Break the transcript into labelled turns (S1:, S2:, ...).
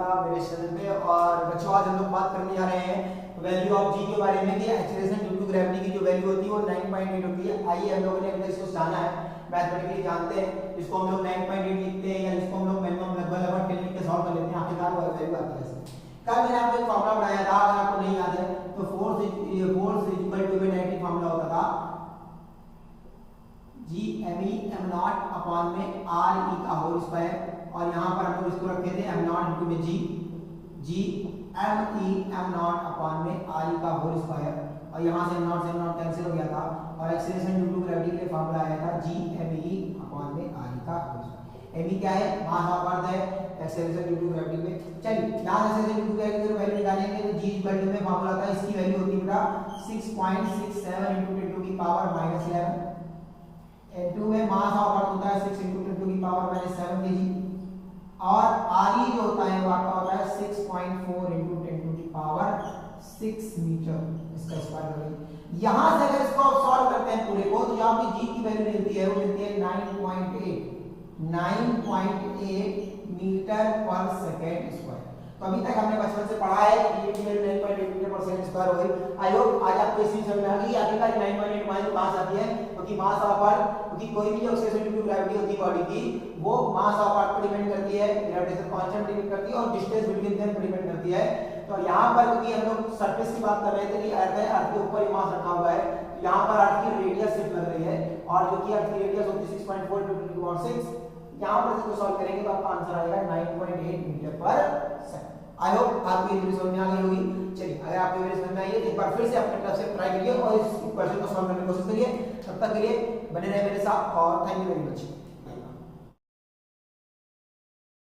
S1: का मेरे चैनल पे। और बच्चों आज हम लोग बात करने जा रहे हैं वैल्यू ऑफ जी के बारे में कि एक्सीलरेशन ड्यू टू ग्रेविटी की जो वैल्यू होती है वो 9.8 होती है। आइए हम लोगों ने इसको जाना है, मैथमेटिकली जानते हैं, इसको हम लोग 9.8 लिखते हैं या इसको हम लोग मिनिमम लगभग 10 लिख के सॉल्व कर लेते हैं। आखिरकार वो वैल्यू आती है। कल मैंने आपको एक फार्मूला बनाया था, अगर आपको नहीं याद है तो force is equal to kinetic formula होता था जी me m नॉट अपॉन में r e का होल स्क्वायर, और यहां पर हम लोग इसको रखे थे m नॉट इनटू में g m e m nought upon में r e का होल स्क्वायर, और यहां से m नॉट कैंसिल हो गया था और एक्सीलरेशन ड्यू टू ग्रेविटी के लिए फार्मूला आया था g m e अपॉन में r e का होल स्क्वायर। m e क्या है, मास ऑफ अर्थ है, एक्सीलरेशन ड्यू टू ग्रेविटी में। चलिए यहां एक्सीलरेशन ड्यू टू ग्रेविटी की वैल्यू निकालेंगे तो g इक्वल टू में फार्मूला था, इसकी वैल्यू होती है बेटा 6.67 इनटू 10 टू की पावर -11, n2 में मास ऑफ अर्थ होता है 6 इनटू 10 टू की पावर -7 kg, और re जो होता है वो आपका होता है 6.4 इनटू 10 टू की पावर 6 मीटर, इसका स्क्वायर करेंगे। यहां से अगर इसको आप सॉल्व करते हैं पूरे को तो यहां पे g की वैल्यू मिलती है, वो मिलती है 9.8 मीटर पर सेकंड स्क्वायर। तो अभी तक हमने बचपन से पढ़ा है कि ये 9.8 मीटर पर सेकंड स्क्वायर हो गई। आई होप आज आपको इस चीज समझ में आ गई। आखिरकार 9.8 मास मास आती है क्योंकि मास ऑफ अर्थ, क्योंकि कोई भी जो एक्सीलरेशन ड्यू टू ग्रेविटी होती है बॉडी की वो मास ऑफ अर्थ पर डिपेंड करती है, ग्रेविटेशन कांस्टेंट डिपेंड करती है और डिस्टेंस बिटवीन देम पर डिपेंड करती है। तो यहां पर क्योंकि हम लोग सरफेस की बात कर रहे थे कि अर्थ है, अर्थ के ऊपर ये मास रखा हुआ है, तो यहां पर अर्थ की रेडियस सिर्फ लग रही है, और जो कि अर्थ की रेडियस होती है 6.4 × 10⁻⁶। यहां पर इसको सॉल्व करेंगे तो आपका आंसर आएगा 9.8 मीटर पर सेकंड। आई होप आपको ये वीडियो समझ में आ गई होगी। चलिए अगर आपको ये वीडियो समझ में आई है तो एक बार फिर से अपने तरफ से ट्राई करिए और इस क्वेश्चन को सॉल्व करने की कोशिश करिए। तब तक के लिए बने रहे मेरे साथ और थैंक यू वेरी मच।